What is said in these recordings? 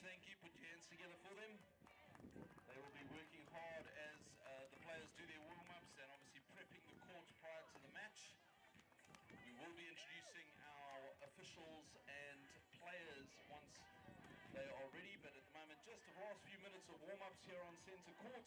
thank you. Put your hands together for them. They will be working hard as the players do their warm-ups and obviously prepping the court prior to the match. We will be introducing our officials and players once they are ready, but at the moment just the last few minutes of warm-ups here on centre court.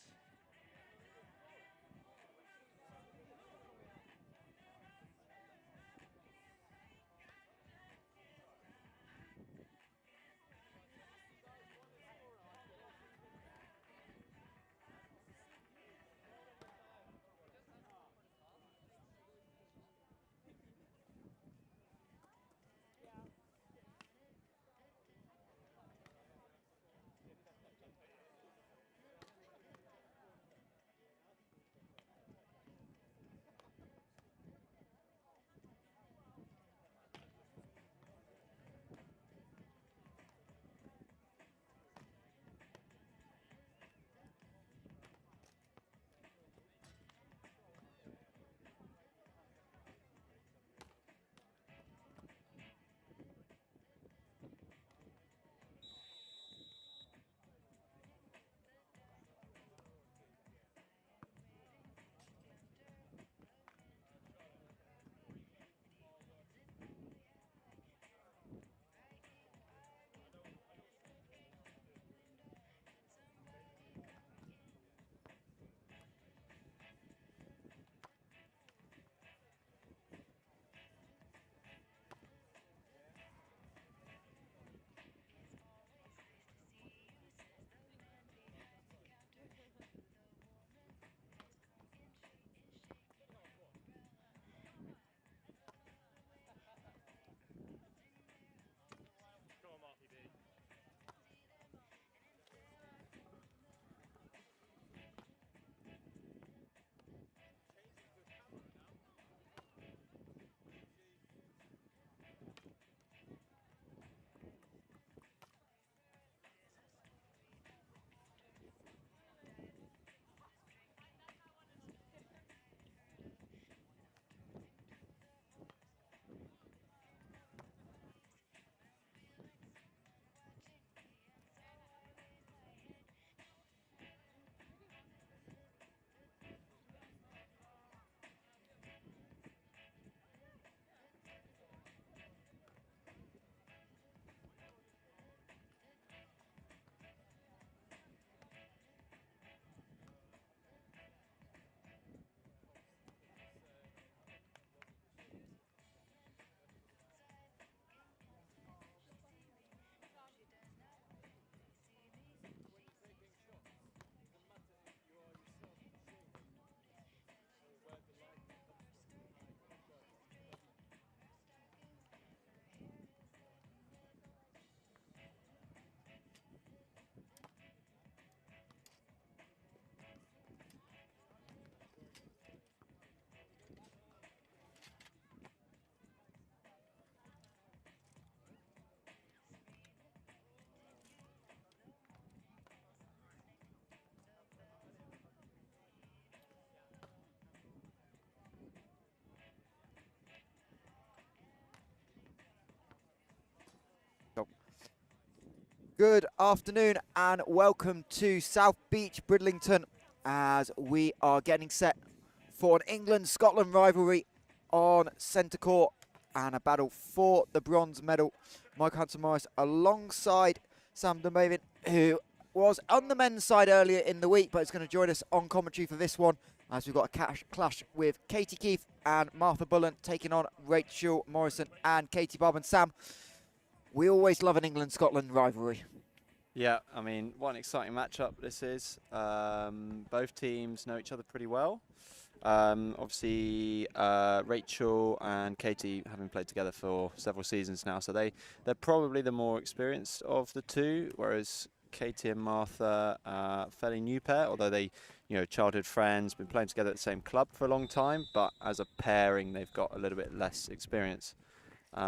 Good afternoon and welcome to South Beach, Bridlington, as we are getting set for an England-Scotland rivalry on centre court and a battle for the bronze medal. Michael Hanson-Morris alongside Sam Dunbavin, who was on the men's side earlier in the week, but is going to join us on commentary for this one, as we've got a clash with Katie Keefe and Martha Bullen taking on Rachel Morrison and Katie Barbour. And Sam, we always love an England-Scotland rivalry. Yeah, I mean, what an exciting matchup this is. Both teams know each other pretty well. Obviously, Rachel and Katie having played together for several seasons now, so they're probably the more experienced of the two, whereas Katie and Martha are a fairly new pair, although they, childhood friends, been playing together at the same club for a long time, but as a pairing, they've got a little bit less experience. We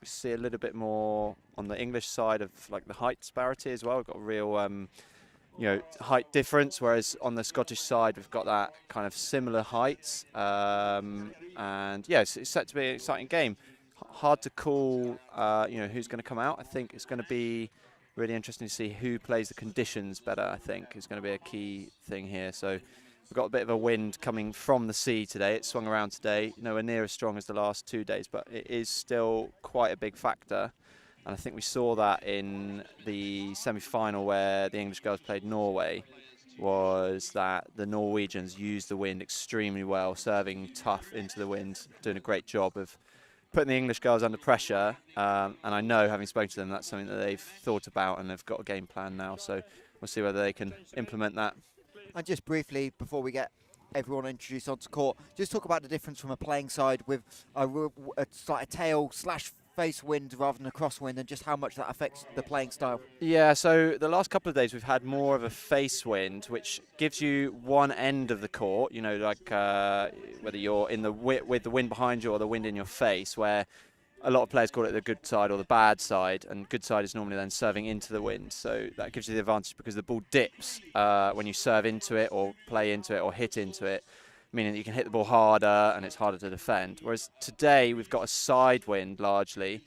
see a little bit more on the English side of like the height disparity as well. We've got a real, height difference, whereas on the Scottish side we've got that kind of similar heights. And yeah, it's set to be an exciting game. Hard to call, who's going to come out. I think it's going to be really interesting to see who plays the conditions better, I think, is going to be a key thing here. So we've got a bit of a wind coming from the sea today. It swung around today, nowhere near as strong as the last 2 days, but it is still quite a big factor. And I think we saw that in the semi-final where the English girls played Norway, was that the Norwegians used the wind extremely well, serving tough into the wind, doing a great job of putting the English girls under pressure. And I know, having spoken to them, that's something that they've thought about and they've got a game plan now. So we'll see whether they can implement that. And just briefly, before we get everyone introduced onto court, just talk about the difference from a playing side with a tail/face wind rather than a crosswind, and just how much that affects the playing style. Yeah, so the last couple of days we've had more of a face wind, which gives you one end of the court, you know, like whether you're in the with the wind behind you or the wind in your face, where a lot of players call it the good side or the bad side, and good side is normally then serving into the wind. So that gives you the advantage because the ball dips when you serve into it or play into it or hit into it, meaning that you can hit the ball harder and it's harder to defend. Whereas today we've got a side wind largely.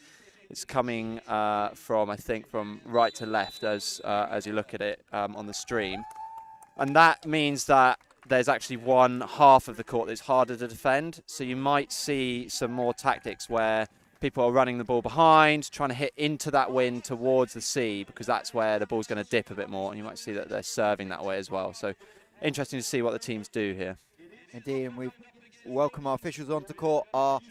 It's coming from, I think, from right to left as you look at it on the stream. And that means that there's actually one half of the court that's harder to defend. So you might see some more tactics where people are running the ball behind, trying to hit into that wind towards the sea, because that's where the ball's going to dip a bit more. And you might see that they're serving that way as well. So interesting to see what the teams do here. Indeed, and we welcome our officials onto court. Our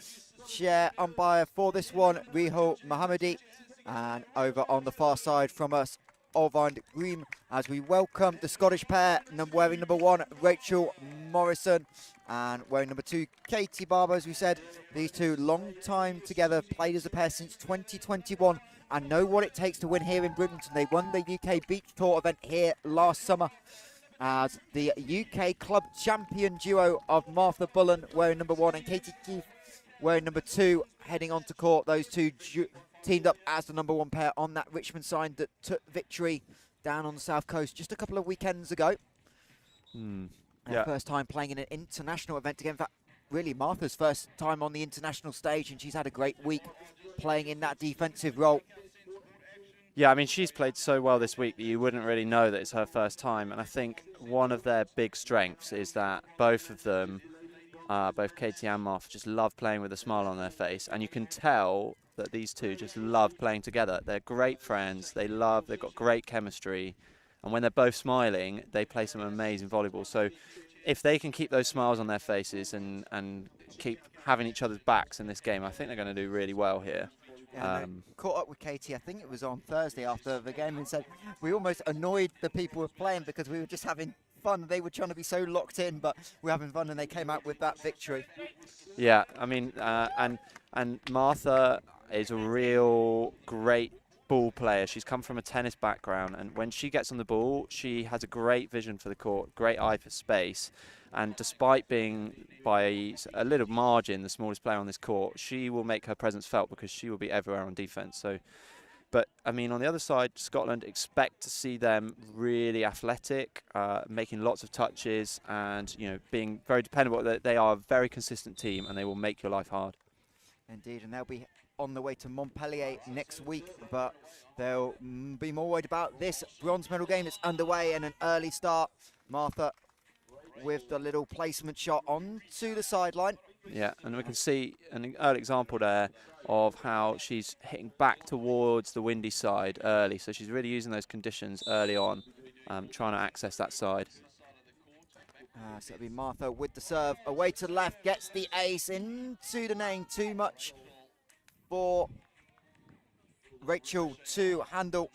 chair umpire for this one, Riho Mohammadi, and over on the far side from us, Olvind Green, as we welcome the Scottish pair, wearing number 1, Rachel Morrison, and wearing number 2, Katie Barbour. As we said, these two long time together, played as a pair since 2021, and know what it takes to win here in Bridlington. They won the UK Beach Tour event here last summer as the UK club champion duo of Martha Bullen wearing number 1 and Katie Keefe wearing number 2, heading on to court. Those two teamed up as the number 1 pair on that Richmond side that took victory down on the south coast just a couple of weekends ago. First time playing in an international event again. In fact, really Martha's first time on the international stage, and she's had a great week playing in that defensive role. Yeah, I mean, she's played so well this week that you wouldn't really know that it's her first time. And I think one of their big strengths is that both of them, both Katie and Martha, just love playing with a smile on their face. And you can tell that these two just love playing together. They're great friends. They've got great chemistry. And when they're both smiling, they play some amazing volleyball. So if they can keep those smiles on their faces and keep having each other's backs in this game, I think they're going to do really well here. Yeah, caught up with Katie, I think it was on Thursday after the game, and said we almost annoyed the people who were playing because we were just having fun. They were trying to be so locked in, but we're having fun, and they came out with that victory. Yeah, I mean, and Martha is a real great ball player. She's come from a tennis background, and when she gets on the ball, she has a great vision for the court, great eye for space. And despite being by a little margin the smallest player on this court, she will make her presence felt because she will be everywhere on defense. So, but I mean, on the other side, Scotland expect to see them really athletic, making lots of touches, and being very dependable. They are a very consistent team, and they will make your life hard. Indeed, and they'll be on the way to Montpellier next week, but they'll be more worried about this bronze medal game that's underway and an early start. Martha with the little placement shot onto the sideline. Yeah, and we can see an early example there of how she's hitting back towards the windy side early. So she's really using those conditions early on, trying to access that side. So it'll be Martha with the serve. Away to the left, gets the ace into the name. Too much for Rachel to handle.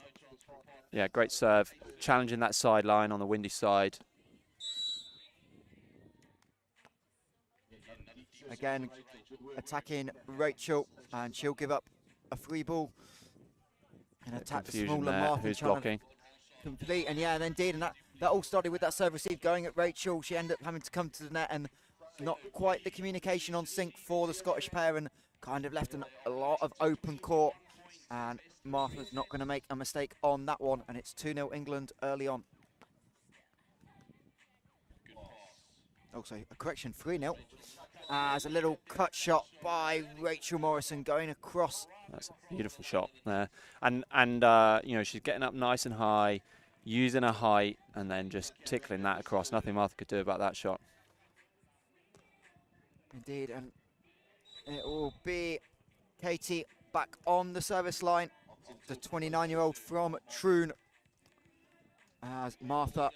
Yeah, great serve. Challenging that sideline on the windy side. Again, attacking Rachel, and she'll give up a free ball and attack the smaller Martha. Who's blocking? Complete, and yeah, and indeed, and that all started with that serve receive going at Rachel. She ended up having to come to the net, and not quite the communication on sync for the Scottish pair, and kind of left a lot of open court. And Martha's not going to make a mistake on that one, and it's 2-0 England early on. Also, a correction, 3-0. as a little cut shot by Rachel Morrison going across. That's a beautiful shot there. And you know, she's getting up nice and high, using her height, and then just tickling that across. Nothing Martha could do about that shot. Indeed, and it will be Katie back on the service line. The 29-year-old from Troon. As Martha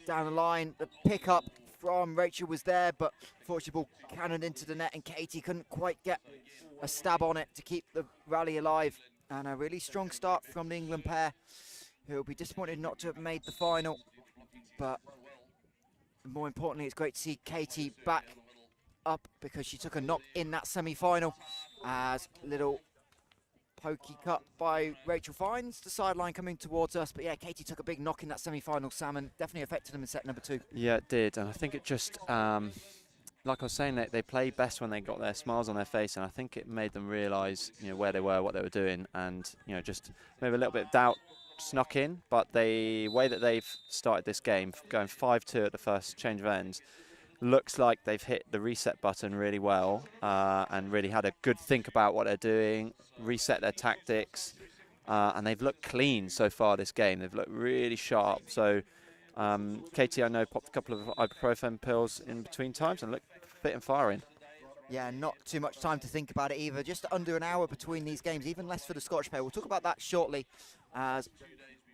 down the line, the pickup from Rachel was there, but unfortunately ball cannoned into the net and Katie couldn't quite get a stab on it to keep the rally alive. And a really strong start from the England pair, who will be disappointed not to have made the final. But more importantly, it's great to see Katie back up because she took a knock in that semi-final. As little pokey cut by Rachel finds the sideline coming towards us. But yeah, Katie took a big knock in that semi-final, Sam, and definitely affected them in set number 2. Yeah, it did. And I think it just, like I was saying, they play best when they got their smiles on their face. And I think it made them realise, you know, where they were, what they were doing. And, you know, just maybe a little bit of doubt snuck in. But the way that they've started this game, going 5-2 at the first change of ends, looks like they've hit the reset button really well and really had a good think about what they're doing, reset their tactics, and they've looked clean so far this game. They've looked really sharp. So Katie, I know, popped a couple of ibuprofen pills in between times and looked fit and firing. Yeah, not too much time to think about it either. Just under an hour between these games, even less for the Scottish pair. We'll talk about that shortly as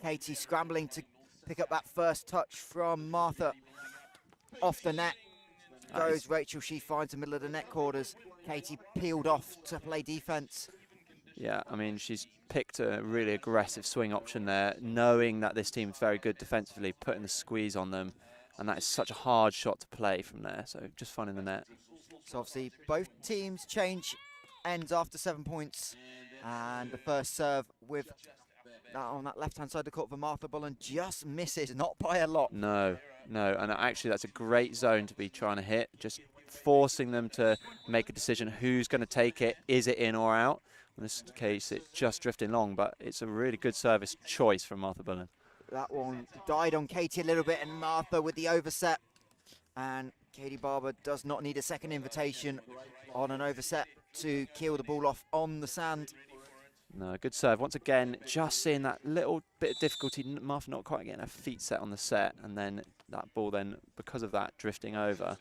Katie scrambling to pick up that first touch from Martha off the net. Goes Rachel, she finds the middle of the net quarters. Katie peeled off to play defence. Yeah, I mean, she's picked a really aggressive swing option there, knowing that this team is very good defensively, putting the squeeze on them, and that is such a hard shot to play from there, so just finding the net. So obviously both teams change ends after 7 points, and the first serve with that on that left-hand side of the court for Martha Bullen just misses, not by a lot. No, and actually that's a great zone to be trying to hit, just forcing them to make a decision who's going to take it, is it in or out. In this case, it's just drifting long, but it's a really good service choice from Martha Bullen. That one died on Katie a little bit, and Martha with the overset. And Katie Barbour does not need a second invitation on an overset to kill the ball off on the sand. No, good serve. Once again, just seeing that little bit of difficulty, Martha not quite getting her feet set on the set, and then that ball then, because of that, drifting over.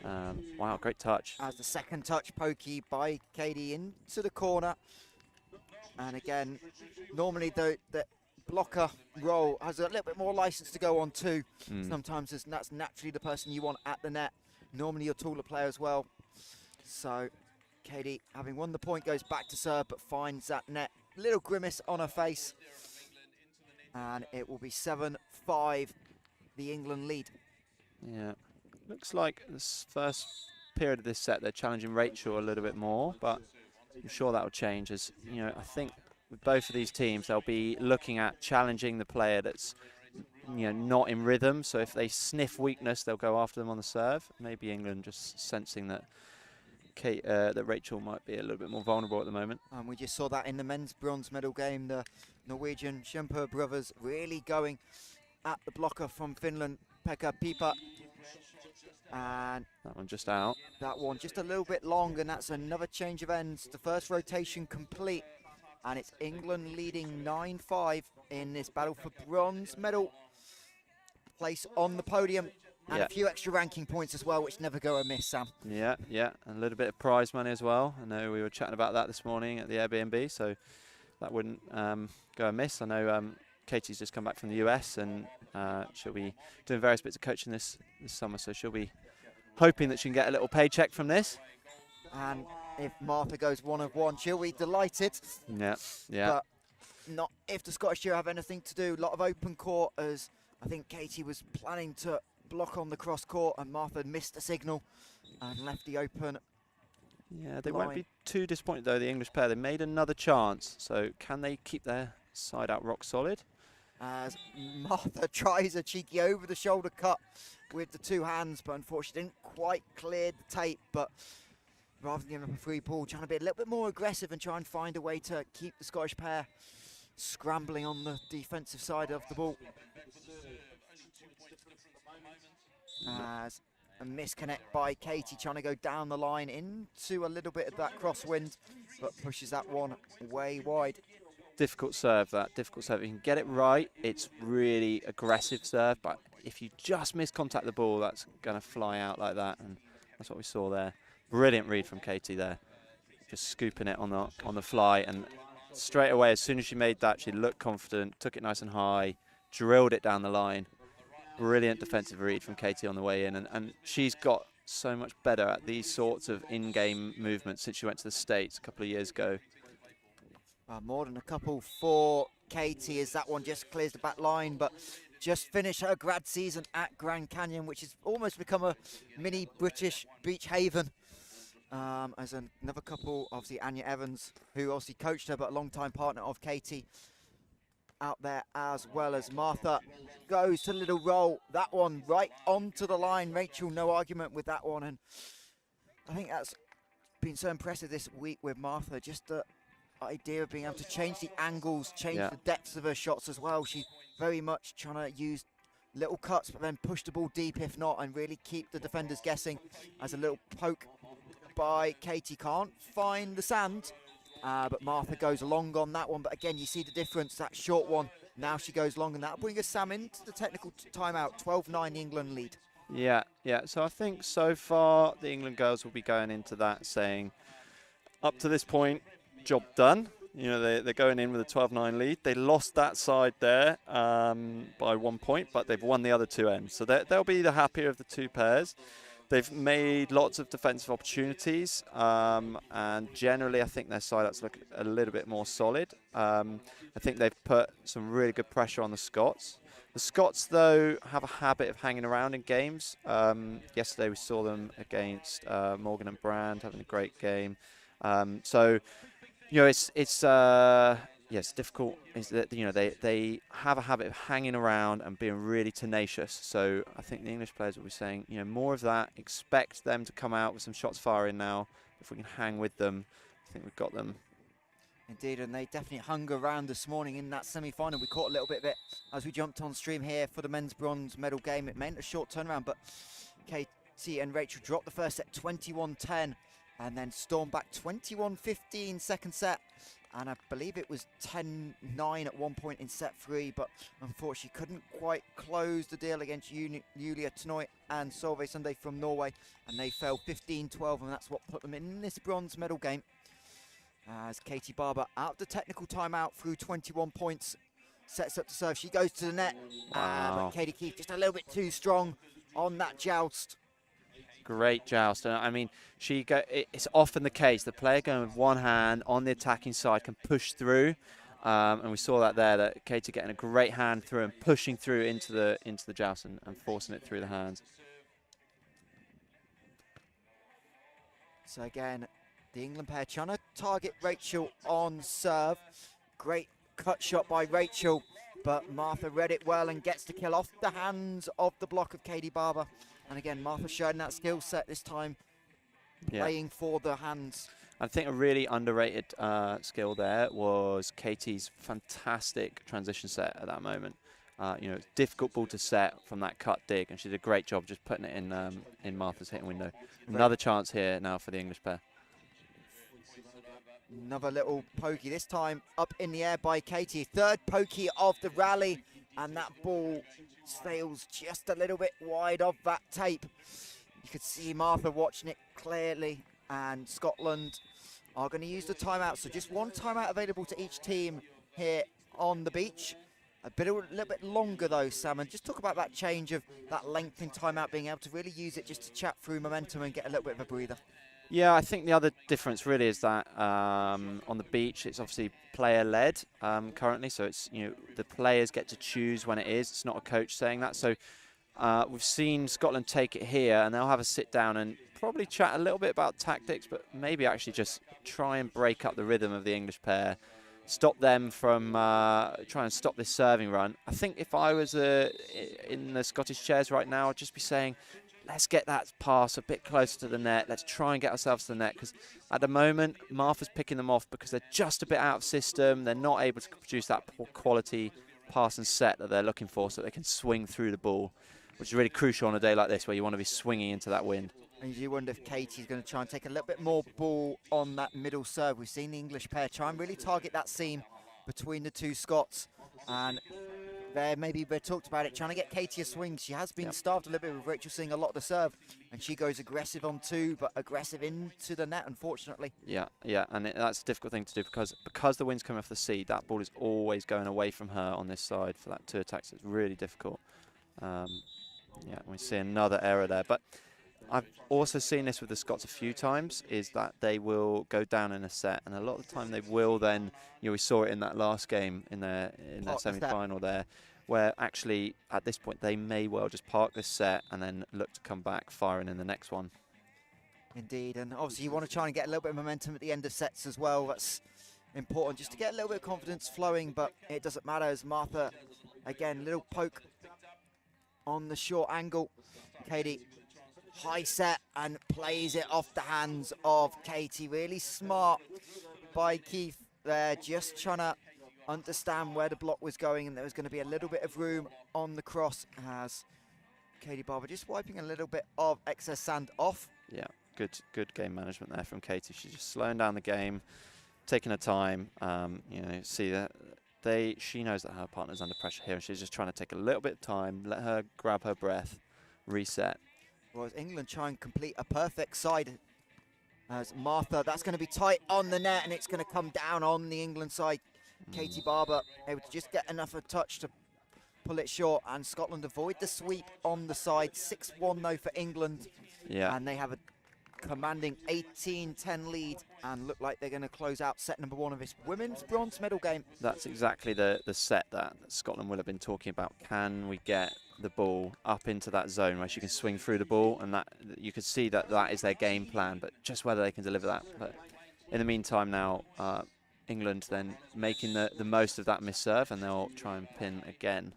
Wow, great touch. As the second touch pokey by Katie into the corner. And again, normally the blocker role has a little bit more license to go on too. Sometimes that's naturally the person you want at the net. Normally your taller player as well. So Katie, having won the point, goes back to serve but finds that net. Little grimace on her face. And it will be 7-5, the England lead. Yeah, looks like this first period of this set they're challenging Rachel a little bit more, but I'm sure that will change as, you know, I think with both of these teams they'll be looking at challenging the player that's, you know, not in rhythm. So if they sniff weakness, they'll go after them on the serve. Maybe England just sensing that that Rachel might be a little bit more vulnerable at the moment. And we just saw that in the men's bronze medal game, the Norwegian Schemper brothers really going at the blocker from Finland, Pekka Pipa. And that one just out. That one just a little bit long, and that's another change of ends. The first rotation complete, and it's England leading 9-5 in this battle for bronze medal place on the podium. And a few extra ranking points as well, which never go amiss, Sam. Yeah, and a little bit of prize money as well. I know we were chatting about that this morning at the Airbnb, so that wouldn't go amiss. I know Katie's just come back from the US, and she'll be doing various bits of coaching this summer, so she'll be hoping that she can get a little paycheck from this. And if Martha goes 1 of 1, she'll be delighted. Yeah. But not if the Scottish Cheer have anything to do. A lot of open court, as I think Katie was planning to block on the cross court, and Martha missed the signal and left the open. Yeah, they won't be too disappointed though, the English pair. They made another chance, so can they keep their side out rock solid? As Martha tries a cheeky over the shoulder cut with the two hands, but unfortunately didn't quite clear the tape. But rather than giving up a free ball, trying to be a little bit more aggressive and try and find a way to keep the Scottish pair scrambling on the defensive side of the ball. As a misconnect by Katie, trying to go down the line into a little bit of that crosswind, but pushes that one way wide. Difficult serve, that. Difficult serve. If you can get it right, it's really aggressive serve, but if you just miss contact the ball, that's going to fly out like that, and that's what we saw there. Brilliant read from Katie there. Just scooping it on the fly, and straight away, as soon as she made that, she looked confident, took it nice and high, drilled it down the line. Brilliant defensive read from Katie on the way in, and she's got so much better at these sorts of in-game movements since she went to the States a couple of years ago. More than a couple for Katie as that one just clears the back line, but just finished her grad season at Grand Canyon, which has almost become a mini British beach haven. As another couple, obviously Anya Evans, who obviously coached her, but a long-time partner of Katie, out there, as well as Martha goes to the little roll. That one right onto the line. Rachel, no argument with that one, and I think that's been so impressive this week with Martha, just the idea of being able to change the angles, change the depths of her shots as well. She's very much trying to use little cuts, but then push the ball deep if not, and really keep the defenders guessing. As a little poke by Katie, can't find the sand, but Martha goes long on that one. But again, you see the difference, that short one, now she goes long, and that'll bring us, Sam, into the technical timeout. 12-9 the England lead. Yeah, so I think so far the England girls will be going into that saying, up to this point, job done. You know, they're going in with a 12-9 lead. They lost that side there by 1 point, but they've won the other two ends. So they'll be the happier of the two pairs. They've made lots of defensive opportunities, and generally I think their side that's looking a little bit more solid. I think they've put some really good pressure on the Scots. The Scots, though, have a habit of hanging around in games. Yesterday we saw them against Morgan and Brand having a great game. So, you know, it's difficult. Is that, you know, they have a habit of hanging around and being really tenacious. So I think the English players will be saying, you know, more of that. Expect them to come out with some shots firing now. If we can hang with them, I think we've got them. Indeed, and they definitely hung around this morning in that semi-final. We caught a little bit of it as we jumped on stream here for the men's bronze medal game. It meant a short turnaround, but Katie and Rachel dropped the first set 21-10 and then stormed back 21-15 second set. And I believe it was 10-9 at one point in set 3, but unfortunately couldn't quite close the deal against Julia Tenoy and Solveig Sunday from Norway, and they fell 15-12, and that's what put them in this bronze medal game. As Katie Barbour, out of the technical timeout through 21 points, sets up to serve. She goes to the net, but Katie Keefe just a little bit too strong on that joust. Great joust. And I mean, it's often the case, the player going with one hand on the attacking side can push through. And we saw that there, that Katie getting a great hand through and pushing through into the joust and forcing it through the hands. So again, the England pair trying to target Rachel on serve. Great cut shot by Rachel, but Martha read it well and gets the kill off the hands of the block of Katie Barbour. And again, Martha showing that skill set this time, playing for the hands. I think a really underrated skill there was Katie's fantastic transition set at that moment. You know, it's difficult ball to set from that cut dig, and she did a great job just putting it in Martha's hitting window. Another chance here now for the English pair. Another little pokey, this time up in the air by Katie. Third pokey of the rally, and that ball sails just a little bit wide of that tape. You could see Martha watching it clearly, and Scotland are going to use the timeout. So just one timeout available to each team here on the beach. A little bit longer though, Sam, and just talk about that change of that length in timeout, being able to really use it just to chat through momentum and get a little bit of a breather. Yeah, I think the other difference really is that on the beach, it's obviously player-led currently. So it's, you know, the players get to choose when it is. It's not a coach saying that. So we've seen Scotland take it here, and they'll have a sit down and probably chat a little bit about tactics, but maybe actually just try and break up the rhythm of the English pair, stop them from trying to stop this serving run. I think if I was in the Scottish chairs right now, I'd just be saying, let's get that pass a bit closer to the net. Let's try and get ourselves to the net, because at the moment, Martha's picking them off because they're just a bit out of system. They're not able to produce that quality pass and set that they're looking for so they can swing through the ball. which is really crucial on a day like this where you want to be swinging into that wind. And you wonder if Katie's going to try and take a little bit more ball on that middle serve. We've seen the English pair try and really target that seam between the two Scots. And maybe they talked about it, trying to get Katie a swing. She has been starved a little bit with Rachel seeing a lot of the serve. And she goes aggressive on two, but aggressive into the net, unfortunately. Yeah, and that's a difficult thing to do because the wind's coming off the sea, that ball is always going away from her on this side for that two attacks. It's really difficult. Yeah, we see another error there. But I've also seen this with the Scots a few times, is that they will go down in a set, and a lot of the time they will then, we saw it in that last game in their semi-final there, where actually at this point they may well just park this set and then look to come back firing in the next one. Indeed, and obviously you want to try and get a little bit of momentum at the end of sets as well. That's important, just to get a little bit of confidence flowing, but it doesn't matter as Martha, again, little poke on the short angle. Katie, high set and plays it off the hands of Katie. Really smart by Keefe there, just trying to understand where the block was going, and there was going to be a little bit of room on the cross as Katie Barbour just wiping a little bit of excess sand off. Yeah, good game management there from Katie. She's just slowing down the game, taking her time. See that she knows that her partner's under pressure here, and she's just trying to take a little bit of time, let her grab her breath, reset. Well, as England try and complete a perfect side, as Martha, that's going to be tight on the net, and it's going to come down on the England side. Katie Barbour able to just get enough of a touch to pull it short, and Scotland avoid the sweep on the side. 6-1 though for England. Yeah. And they have a commanding 18-10 lead and look like they're going to close out set number 1 of this women's bronze medal game. That's exactly the set that Scotland will have been talking about. Can we get the ball up into that zone where she can swing through the ball, and that you could see that is their game plan, but just whether they can deliver that. But in the meantime now, England then making the most of that miss serve, and they'll try and pin again.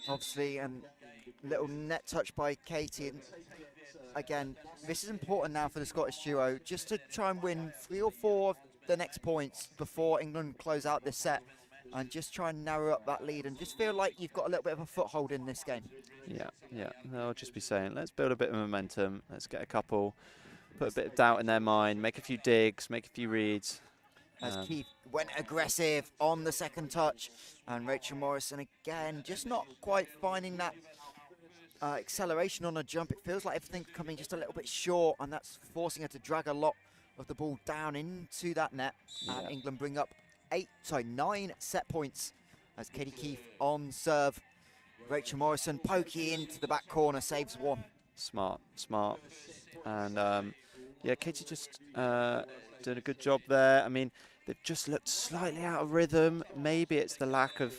Obviously, and little net touch by Katie. And again, this is important now for the Scottish duo, just to try and win 3 or 4 of the next points before England close out this set, and just try and narrow up that lead and just feel like you've got a little bit of a foothold in this game. Yeah. They'll just be saying, let's build a bit of momentum, let's get a couple, put a bit of doubt in their mind, make a few digs, make a few reads. As Keefe went aggressive on the second touch, and Rachel Morrison again just not quite finding that acceleration on a jump. It feels like everything's coming just a little bit short, and that's forcing her to drag a lot of the ball down into that net. And England bring up 9 set points as Katie Keefe on serve. Rachel Morrison poking into the back corner, saves 1. Smart. And Katie just doing a good job there. I mean, they've just looked slightly out of rhythm. Maybe it's the lack of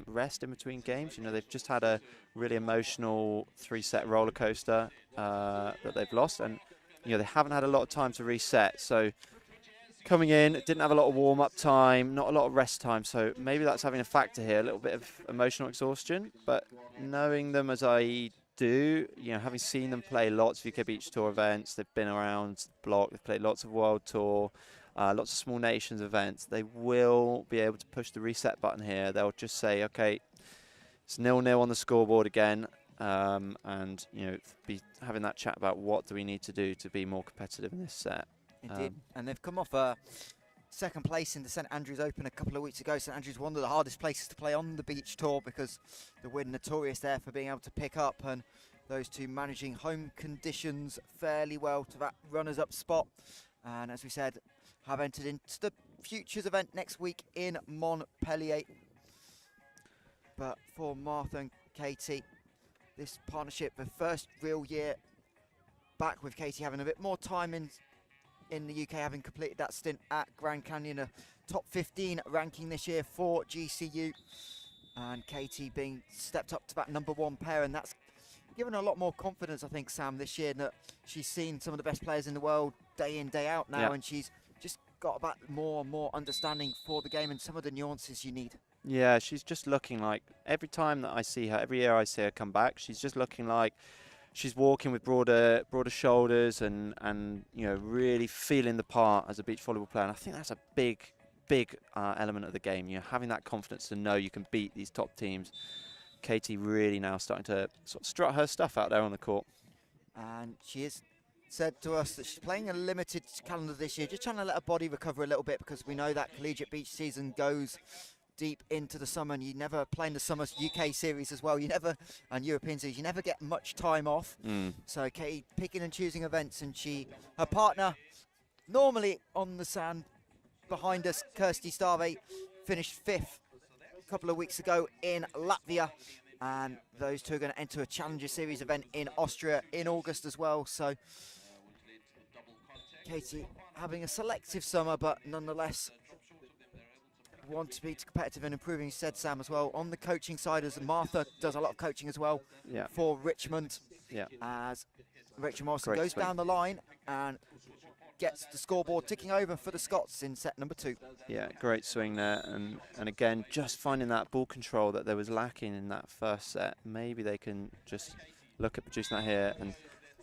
rest in between games. They've just had a really emotional 3-set roller coaster that they've lost, and they haven't had a lot of time to reset. So coming in, didn't have a lot of warm-up time, not a lot of rest time. So maybe that's having a factor here, a little bit of emotional exhaustion. But knowing them as I do, having seen them play lots of UK Beach Tour events, they've been around the block, they've played lots of World Tour, lots of small nations events, they will be able to push the reset button here. They'll just say, okay, it's 0-0 on the scoreboard again, and be having that chat about what do we need to do to be more competitive in this set. Indeed, and they've come off second place in the St Andrews Open a couple of weeks ago. St Andrews, one of the hardest places to play on the beach tour because the wind notorious there for being able to pick up, and those two managing home conditions fairly well to that runners-up spot. And as we said, have entered into the Futures event next week in Montpellier. But for Martha and Katie, this partnership, the first real year back with Katie having a bit more time in the UK, having completed that stint at Grand Canyon, a top 15 ranking this year for GCU, and Katie being stepped up to that #1 pair, and that's given her a lot more confidence, I think, Sam, this year, that she's seen some of the best players in the world day in, day out now, and she's just got about more and more understanding for the game and some of the nuances you need. Yeah, she's just looking like, every time that I see her, every year I see her come back, she's just looking like she's walking with broader shoulders and really feeling the part as a beach volleyball player. And I think that's a big big element of the game. You know, having that confidence to know you can beat these top teams. Katie really now starting to sort of strut her stuff out there on the court. And she has said to us that she's playing a limited calendar this year, just trying to let her body recover a little bit, because we know that collegiate beach season goes deep into the summer, and you never play in the summer UK series as well. You never, and European series, you never get much time off. So Katie picking and choosing events, and her partner, normally on the sand behind us, Kirsty Stave, finished 5th a couple of weeks ago in Latvia. And those two are going to enter a Challenger Series event in Austria in August as well. So Katie having a selective summer, but nonetheless want to be competitive and improving, you said, Sam, as well. On the coaching side, as Martha does a lot of coaching as well for Richmond. As Rachel Morrison goes down the line and gets the scoreboard ticking over for the Scots in set number 2. Yeah, great swing there, and again, just finding that ball control that there was lacking in that first set. Maybe they can just look at producing that here. And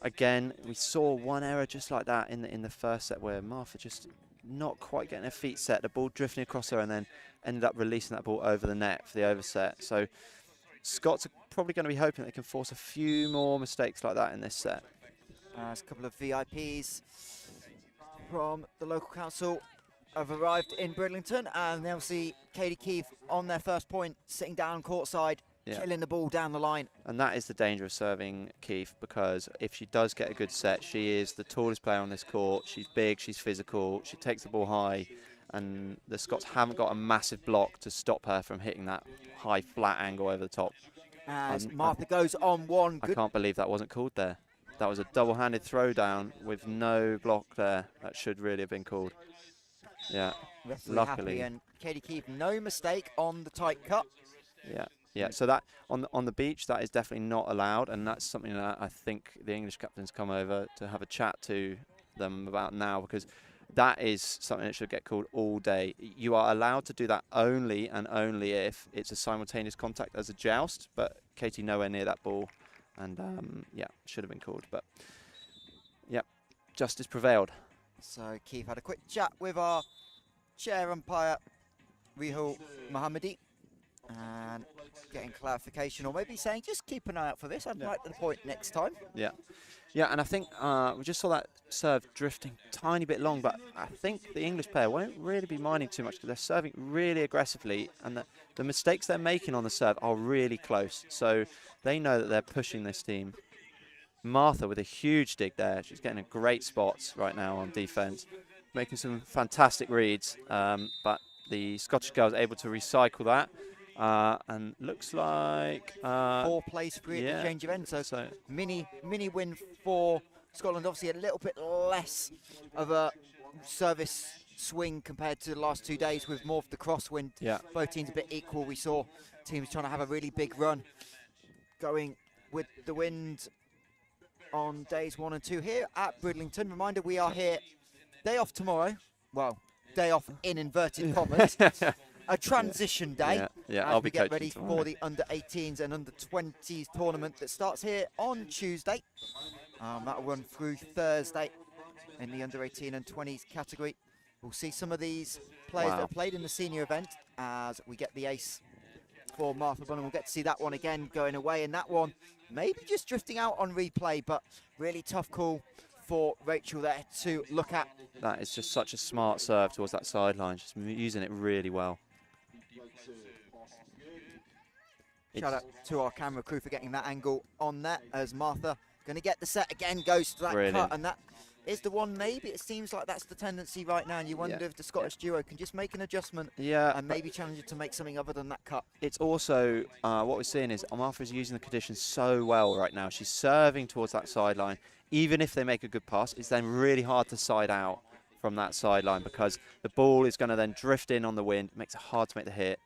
again, we saw one error just like that in the first set, where Martha just not quite getting her feet set, the ball drifting across her, and then ended up releasing that ball over the net for the overset. So Scots are probably going to be hoping they can force a few more mistakes like that in this set. As a couple of VIPs from the local council have arrived in Bridlington, and they'll see Katie Keefe on their first point, sitting down courtside, killing the ball down the line. And that is the danger of serving Keefe, because if she does get a good set, she is the tallest player on this court. She's big, she's physical, she takes the ball high, and the Scots haven't got a massive block to stop her from hitting that high flat angle over the top. As Martha goes on one. I can't believe that wasn't called there. That was a double-handed throwdown with no block there. That should really have been called. Yeah, luckily. And Katie Keefe, no mistake on the tight cut. Yeah. So that on the beach, that is definitely not allowed, and that's something that I think the English captains come over to have a chat to them about now, because that is something that should get called all day. You are allowed to do that only and only if it's a simultaneous contact as a joust, but Katie nowhere near that ball. And should have been called, but justice prevailed. So Keefe had a quick chat with our chair umpire, Rihul Mohammadi, and getting clarification, or maybe saying, just keep an eye out for this. I'd like the point next time. Yeah, and I think we just saw that serve drifting a tiny bit long, but I think the English player won't really be minding too much, because they're serving really aggressively, and the mistakes they're making on the serve are really close. So they know that they're pushing this team. Martha with a huge dig there. She's getting a great spot right now on defense, making some fantastic reads, but the Scottish girls able to recycle that. And looks like 4 plays for exchange of ends. So mini win for Scotland. Obviously a little bit less of a service swing compared to the last 2 days, with more of the crosswind. Both teams a bit equal. We saw teams trying to have a really big run, going with the wind on days 1 and 2 here at Bridlington. Reminder, we are here day off tomorrow. Well, day off in inverted commas. A transition day as I'll be we get ready tomorrow for the under-18s and under-20s tournament that starts here on Tuesday. That'll run through Thursday in the under-18 and 20s category. We'll see some of these players that have played in the senior event as we get the ace for Martha Bullen. We'll get to see that one again going away, and that one maybe just drifting out on replay, but really tough call for Rachel there to look at. That is just such a smart serve towards that sideline, just using it really well. Shout out to our camera crew for getting that angle on that, as Martha going to get the set again, goes to that cut, and that is the one. Maybe it seems like that's the tendency right now, and you wonder if the Scottish duo can just make an adjustment and maybe challenge it to make something other than that cut. It's also, what we're seeing is Martha is using the conditions so well right now. She's serving towards that sideline. Even if they make a good pass, it's then really hard to side out from that sideline, because the ball is going to then drift in on the wind, makes it hard to make the hit.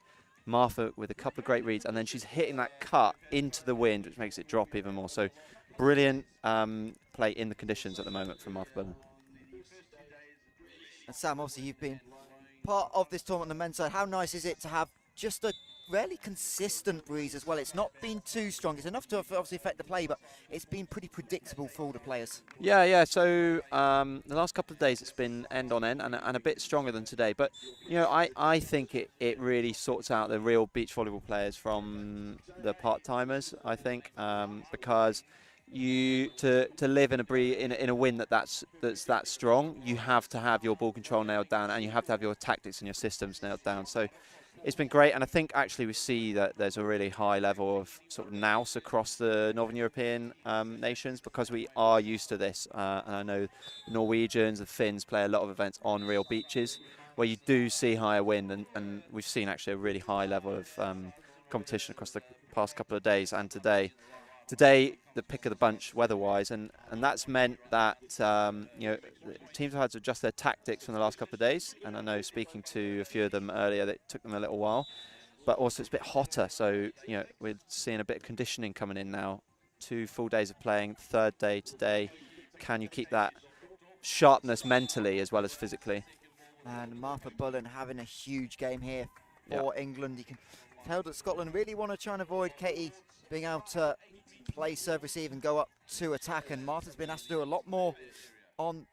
Martha with a couple of great reads, and then she's hitting that cut into the wind, which makes it drop even more. So brilliant play in the conditions at the moment from Martha Bullen. And Sam, obviously you've been part of this tournament on the men's side. How nice is it to have just a fairly consistent breeze as well. It's not been too strong. It's enough to obviously affect the play, but it's been pretty predictable for all the players. Yeah. So the last couple of days it's been end on end and a bit stronger than today. But I think it really sorts out the real beach volleyball players from the part timers. I think because to live in a wind that's that strong, you have to have your ball control nailed down and you have to have your tactics and your systems nailed down. So it's been great, and I think actually we see that there's a really high level of sort of nous across the Northern European nations because we are used to this. And I know the Norwegians, the Finns play a lot of events on real beaches where you do see higher wind, and we've seen actually a really high level of competition across the past couple of days and today. Today, the pick of the bunch weather-wise, and that's meant that teams have had to adjust their tactics from the last couple of days. And I know speaking to a few of them earlier, that it took them a little while. But also, it's a bit hotter, so we're seeing a bit of conditioning coming in now. 2 full days of playing, 3rd day today. Can you keep that sharpness mentally as well as physically? And Martha Bullen having a huge game here for England. You can tell that Scotland really want to try and avoid Katie being able to play, serve, receive and go up to attack, and Martha's been asked to do a lot more on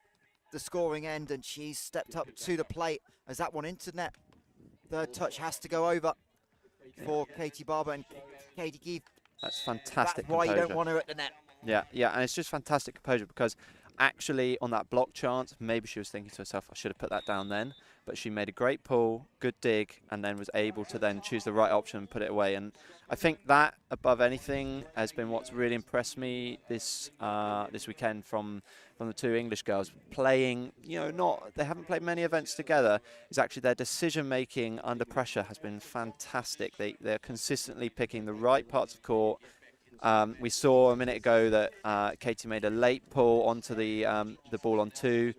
the scoring end, and she's stepped up to the plate as that one into net. 3rd touch has to go over for Katie Barbour and Katie Keefe. That's fantastic. That's why you don't want her at the net. Yeah, and it's just fantastic composure because actually on that block chance, maybe she was thinking to herself, I should have put that down then, but she made a great pull, good dig, and then was able to then choose the right option and put it away. And I think that, above anything, has been what's really impressed me this weekend from the 2 English girls. Playing, they haven't played many events together, is actually their decision-making under pressure has been fantastic. They're consistently picking the right parts of court. We saw a minute ago that Katie made a late pull onto the ball on 2,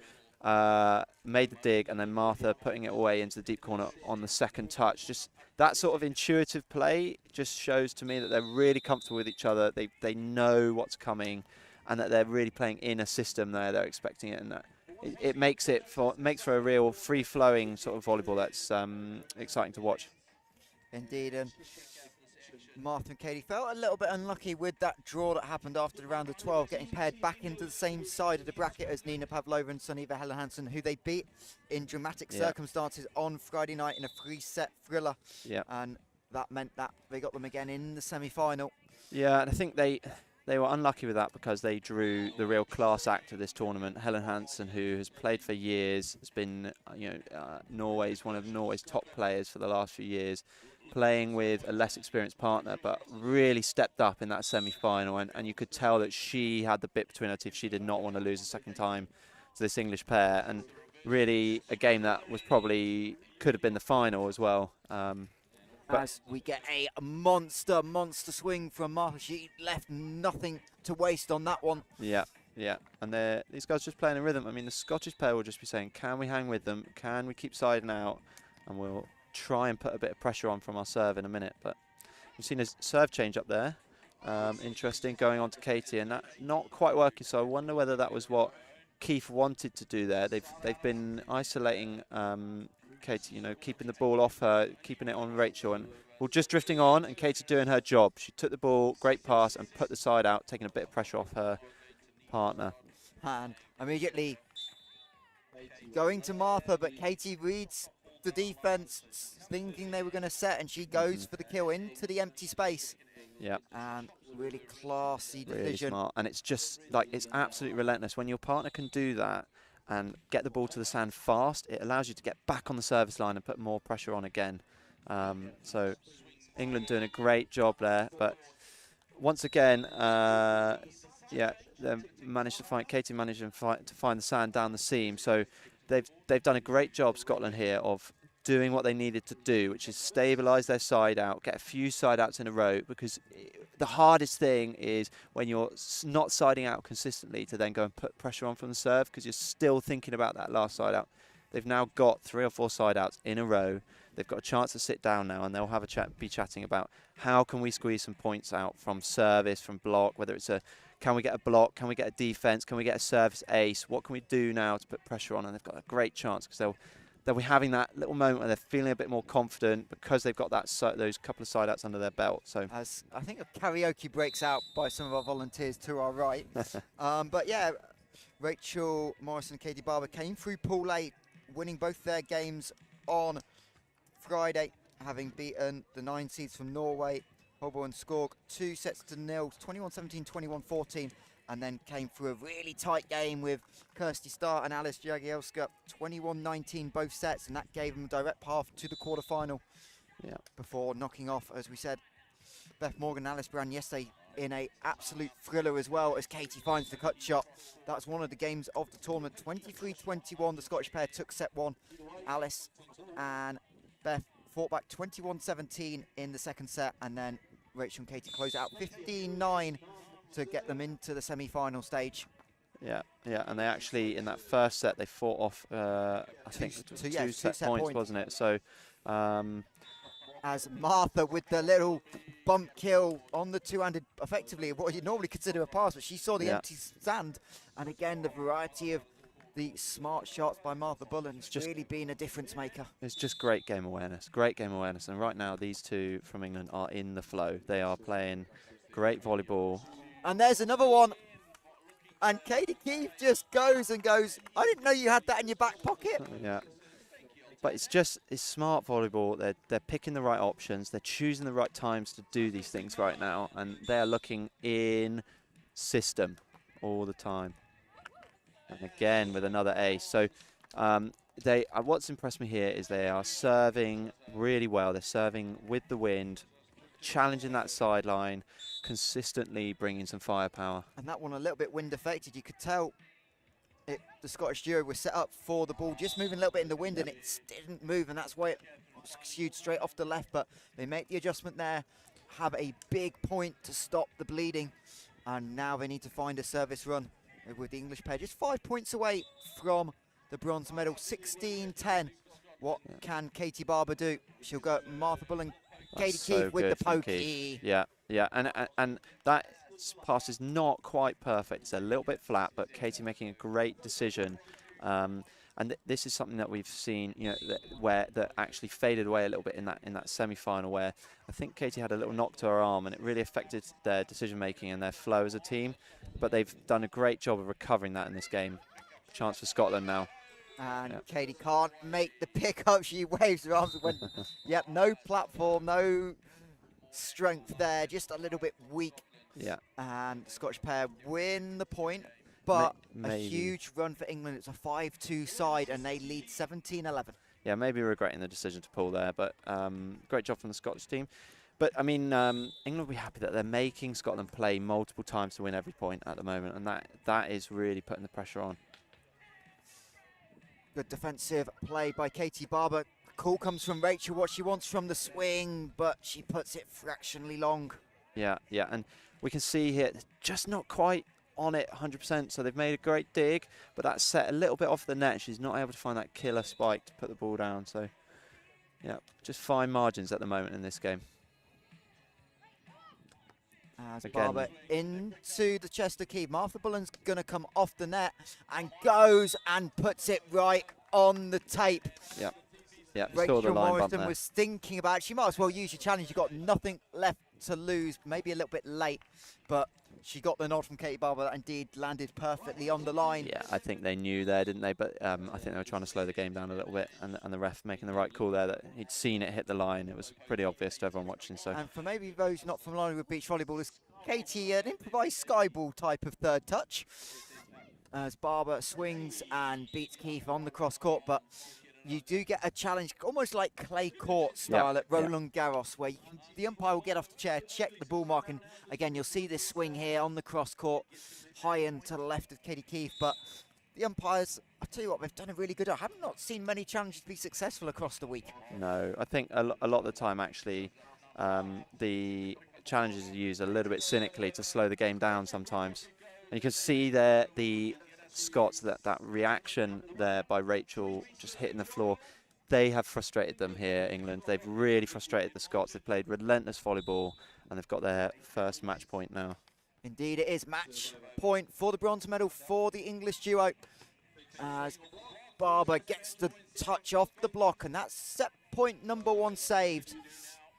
made the dig, and then Martha putting it away into the deep corner on the 2nd touch. Just that sort of intuitive play just shows to me that they're really comfortable with each other. They know what's coming, and that they're really playing in a system there. They're expecting it, and that it makes for a real free-flowing sort of volleyball that's exciting to watch. Indeed, and Martha and Katie felt a little bit unlucky with that draw that happened after the round of 12, getting paired back into the same side of the bracket as Nina Pavlova and Sunniva Helen Hansen, who they beat in dramatic circumstances on Friday night in a 3-set thriller. Yeah. And that meant that they got them again in the semi-final. Yeah, and I think they were unlucky with that because they drew the real class act of this tournament. Helen Hansen, who has played for years, has been one of Norway's top players for the last few years, playing with a less experienced partner, but really stepped up in that semi-final, and you could tell that she had the bit between her teeth. She did not want to lose a second time to this English pair, and really a game that was probably could have been the final as well. As we get a monster swing from Martha. She left nothing to waste on that one. Yeah. And these guys just playing in rhythm. I mean, the Scottish pair will just be saying, can we hang with them? Can we keep siding out? And we'll try and put a bit of pressure on from our serve in a minute. But we've seen a serve change up there. Interesting, going on to Katie, and that not quite working. So I wonder whether that was what Keefe wanted to do there. They've been isolating Katie, keeping the ball off her, keeping it on Rachel, and ball just drifting on, and Katie doing her job. She took the ball, great pass, and put the side out, taking a bit of pressure off her partner. And immediately going to Martha, but Katie reads the defense, thinking they were going to set, and she goes for the kill into the empty space. Yeah. And really classy decision. Really smart. And it's just it's absolutely relentless. When your partner can do that and get the ball to the sand fast, it allows you to get back on the service line and put more pressure on again. So England doing a great job there. But once again, they managed to find, Katie managed to find the sand down the seam. So they've done a great job, Scotland here, of doing what they needed to do, which is stabilise their side out, get a few side outs in a row, because the hardest thing is when you're not siding out consistently to then go and put pressure on from the serve, because you're still thinking about that last side out. They've now got 3 or 4 side outs in a row. They've got a chance to sit down now, and they'll have be chatting about how can we squeeze some points out from service, from block, whether it's can we get a block, can we get a defence, can we get a service ace, what can we do now to put pressure on? And they've got a great chance, because they'll they'll be having that little moment where they're feeling a bit more confident because they've got those couple of side outs under their belt. So as I think a karaoke breaks out by some of our volunteers to our right. But yeah, Rachel Morrison and Katie Barbour came through Pool A, winning both their games on Friday, having beaten the 9 seeds from Norway, Holborn and Skog, 2-0, 21-17, 21-14, and then came through a really tight game with Kirsty Starr and Alice Jagielska, 21-19 both sets, and that gave them a direct path to the quarterfinal. Yeah. Before knocking off, as we said, Beth Morgan and Alice Brand yesterday in a absolute thriller as well, as Katie finds the cut shot. That's one of the games of the tournament. 23-21, the Scottish pair took set one. Alice and Beth fought back 21-17 in the second set, and then Rachel and Katie closed out 15-9 to get them into the semi-final stage. Yeah, and they actually, in that first set, they fought off, I think, two set points, wasn't it? So, as Martha with the little bump kill on the two-handed, effectively what you normally consider a pass, but she saw the empty stand, and again the variety of the smart shots by Martha Bullen has just really been a difference maker. It's just great game awareness, and right now these two from England are in the flow. They are playing great volleyball. And there's another one, and Katie Keefe just goes and goes, I didn't know you had that in your back pocket. Yeah. But it's smart volleyball. They're picking the right options. They're choosing the right times to do these things right now. And they're looking in system all the time. And again with another ace. So what's impressed me here is they are serving really well. They're serving with the wind, challenging that sideline, consistently bringing some firepower. And that one a little bit wind affected. You could tell the Scottish duo was set up for the ball, just moving a little bit in the wind, and it didn't move, and that's why it skewed straight off the left. But they make the adjustment there, have a big point to stop the bleeding, and now they need to find a service run with the English pair. Just 5 points away from the bronze medal, 16-10. What can Katie Barbour do? She'll go Martha Bullen, Katie Keefe with the pokey. Yeah, and that pass is not quite perfect. It's a little bit flat, but Katie making a great decision. And this is something that we've seen, that actually faded away a little bit in that semi-final, where I think Katie had a little knock to her arm, and it really affected their decision-making and their flow as a team. But they've done a great job of recovering that in this game. Chance for Scotland now. And Katie can't make the pickup. She waves her arms and went, no platform, no strength there, just a little bit weak. Yeah. And the Scottish pair win the point, but a huge run for England. It's a 5-2 side, and they lead 17-11. Yeah, maybe regretting the decision to pull there, but great job from the Scottish team. But, I mean, England will be happy that they're making Scotland play multiple times to win every point at the moment, and that is really putting the pressure on. Good defensive play by Katie Barbour. Call comes from Rachel, what she wants from the swing, but she puts it fractionally long. Yeah, and we can see here, just not quite on it 100%, so they've made a great dig, but that's set a little bit off the net. She's not able to find that killer spike to put the ball down, so yeah, just fine margins at the moment in this game. As Barbour into the Chester key. Martha Bullen's going to come off the net and goes and puts it right on the tape. Yeah, Rachel Morrison was thinking about it. She might as well use your challenge. You've got nothing left to lose, maybe a little bit late, but she got the nod from Katie Barbour that indeed landed perfectly on the line. Yeah, I think they knew there, didn't they? But I think they were trying to slow the game down a little bit, and the ref making the right call there, that he'd seen it hit the line. It was pretty obvious to everyone watching. So. And for maybe those not familiar with beach volleyball, is Katie an improvised skyball type of third touch, as Barbour swings and beats Keefe on the cross court, but you do get a challenge, almost like clay court style at Roland Garros, where the umpire will get off the chair, check the ball mark, and again, you'll see this swing here on the cross court, high and to the left of Katie Keefe. But the umpires, I tell you what, they've done a really good job. I have not seen many challenges be successful across the week. No, I think a lot of the time, actually, the challenges are used a little bit cynically to slow the game down sometimes. And you can see there the Scots, that reaction there by Rachel just hitting the floor. They have frustrated them here, England. They've really frustrated the Scots. They've played relentless volleyball, and they've got their first match point now. Indeed it is. Match point for the bronze medal for the English duo, as Barbour gets the touch off the block, and that's set point number 1 saved.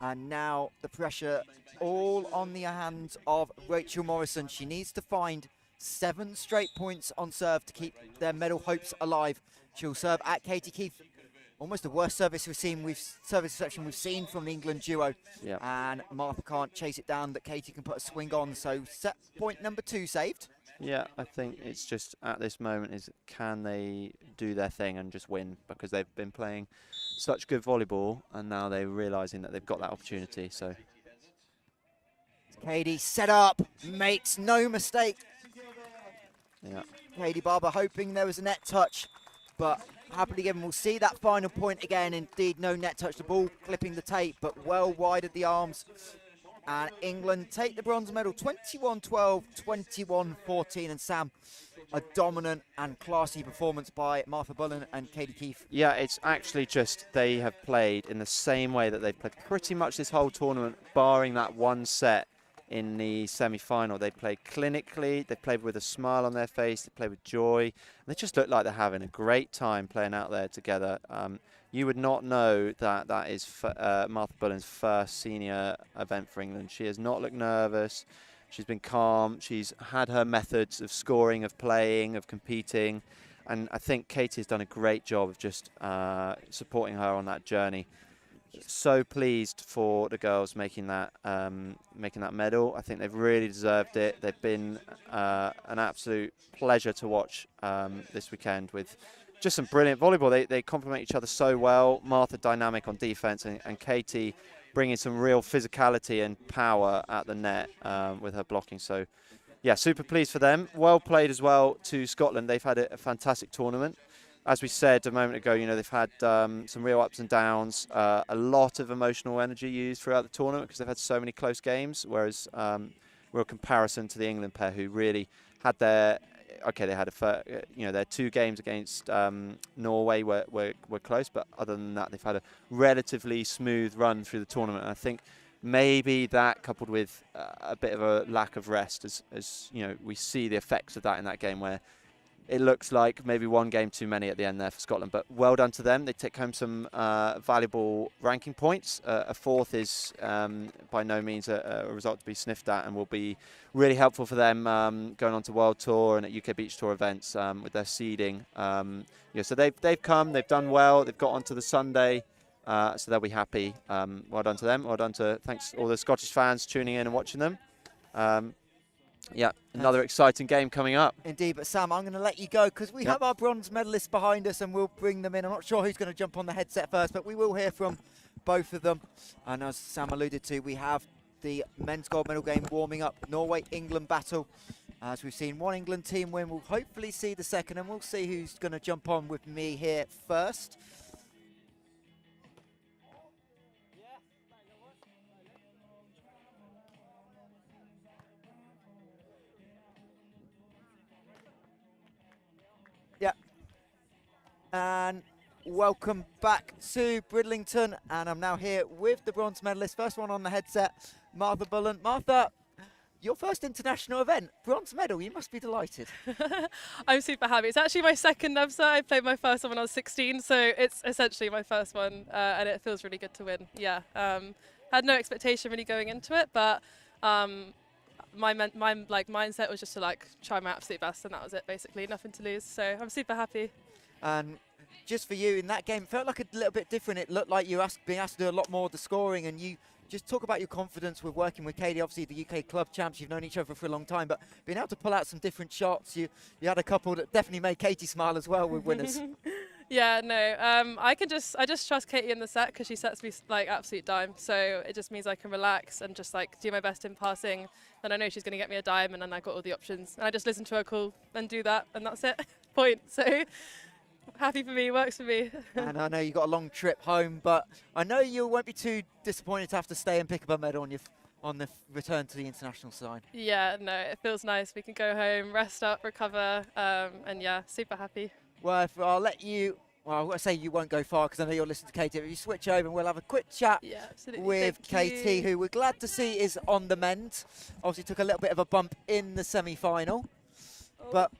And now the pressure all on the hands of Rachel Morrison. She needs to find 7 straight points on serve to keep their medal hopes alive. She'll serve at Katie Keefe. Almost the worst service reception we've seen from the England duo. Yep. And Martha can't chase it down, that Katie can put a swing on. So set point number 2 saved. Yeah, I think it's just at this moment is can they do their thing and just win, because they've been playing such good volleyball and now they're realising that they've got that opportunity. So Katie set up, makes no mistake. yeah, Katie Barbour hoping there was a net touch, but happily given. We'll see that final point again. Indeed, no net touch. The ball clipping the tape, but well wide of the arms. And England take the bronze medal 21-12, 21-14. And Sam, a dominant and classy performance by Martha Bullen and Katie Keefe. Yeah, it's actually just they have played in the same way that they've played pretty much this whole tournament, barring that one set in the semi-final. They played clinically, they played with a smile on their face, they played with joy, and they just look like they're having a great time playing out there together. You would not know that that is Martha Bullen's first senior event for England. She has not looked nervous. She's been calm. She's had her methods of scoring, of playing, of competing. And I think Katie has done a great job of just supporting her on that journey. So pleased for the girls making that medal. I think they've really deserved it. They've been an absolute pleasure to watch this weekend with just some brilliant volleyball. They complement each other so well. Martha dynamic on defense, and Katie bringing some real physicality and power at the net with her blocking. So yeah, super pleased for them. Well played as well to Scotland. They've had a fantastic tournament. As we said a moment ago, you know, they've had some real ups and downs, a lot of emotional energy used throughout the tournament because they've had so many close games, whereas real comparison to the England pair who really had their, they had their 2 games against Norway were close, but other than that, they've had a relatively smooth run through the tournament. And I think maybe that coupled with a bit of a lack of rest, as you know, we see the effects of that in that game where it looks like maybe 1 game too many at the end there for Scotland, but well done to them. They take home some valuable ranking points. A 4th is by no means a result to be sniffed at, and will be really helpful for them going on to World Tour and at UK Beach Tour events with their seeding. So they've come, they've done well, they've got onto the Sunday, so they'll be happy. Well done to them. Well done to thanks all the Scottish fans tuning in and watching them. Yeah, another exciting game coming up. Indeed, but Sam, I'm going to let you go because we have our bronze medalists behind us and we'll bring them in. I'm not sure who's going to jump on the headset first, but we will hear from both of them. And as Sam alluded to, we have the men's gold medal game warming up. Norway-England battle. As we've seen 1 England team win, we'll hopefully see the second, and we'll see who's going to jump on with me here first. Yeah. And welcome back to Bridlington. And I'm now here with the bronze medalist. First one on the headset, Martha Bullen. Martha, your first international event, bronze medal. You must be delighted. I'm super happy. It's actually my second NEVZA. I played my first one when I was 16, so it's essentially my first one, and it feels really good to win. Yeah, had no expectation really going into it, but my mindset was just to try my absolute best, and that was it basically. Nothing to lose, so I'm super happy. And just for you in that game, it felt like a little bit different. It looked like you were being asked to do a lot more of the scoring, and you just talk about your confidence with working with Katie, obviously the UK club champs. You've known each other for a long time, but being able to pull out some different shots, you had a couple that definitely made Katie smile as well with winners. Yeah, no, I just trust Katie in the set because she sets me absolute dime. So it just means I can relax and just do my best in passing. And I know she's going to get me a dime, and then I got all the options. And I just listen to her call and do that, and that's it. Point. So happy for me, works for me. And I know you got a long trip home, but I know you won't be too disappointed to have to stay and pick up a medal on the return to the international side. Yeah, no, it feels nice. We can go home, rest up, recover, and yeah, super happy. Well, I'll let you. Well, I want to say you won't go far because I know you're listening to Katie. If you switch over, and we'll have a quick chat with Katie, who we're glad to see is on the mend. Obviously, took a little bit of a bump in the semi-final, but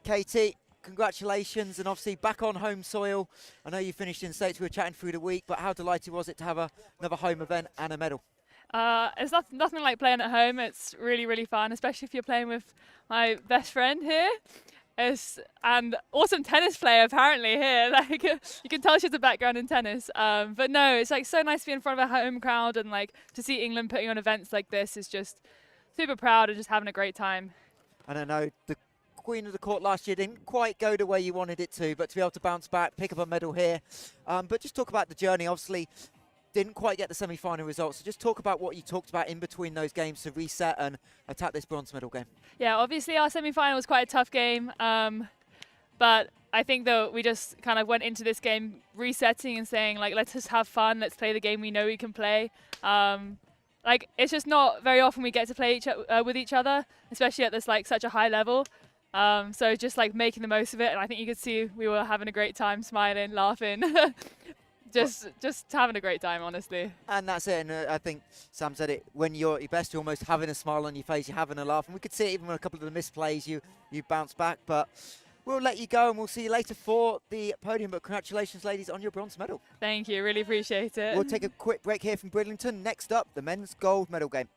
Katie, congratulations, and obviously back on home soil. I know you finished in the States, we were chatting through the week, but how delighted was it to have another home event and a medal? It's nothing like playing at home. It's really, really fun, especially if you're playing with my best friend here. And awesome tennis player apparently here. Like you can tell she has a background in tennis. But no, it's like so nice to be in front of a home crowd, and like to see England putting on events like this is just super proud and just having a great time. And I know the Queen of the Court last year didn't quite go the way you wanted it to, but to be able to bounce back, pick up a medal here. But just talk about the journey. Obviously, didn't quite get the semi-final results. So just talk about what you talked about in between those games to reset and attack this bronze medal game. Yeah, obviously our semi-final was quite a tough game. But I think that we just kind of went into this game resetting and saying, like, let's just have fun. Let's play the game we know we can play. Like, it's just not very often we get to play with each other, especially at this, like, such a high level. So just, like, making the most of it. And I think you could see we were having a great time, smiling, laughing. just having a great time, honestly. And that's it. And I think Sam said it, when you're at your best, you're almost having a smile on your face, you're having a laugh. And we could see it even with a couple of the misplays, you bounce back. But we'll let you go and we'll see you later for the podium. But congratulations, ladies, on your bronze medal. Thank you. Really appreciate it. We'll take a quick break here from Bridlington. Next up, the men's gold medal game.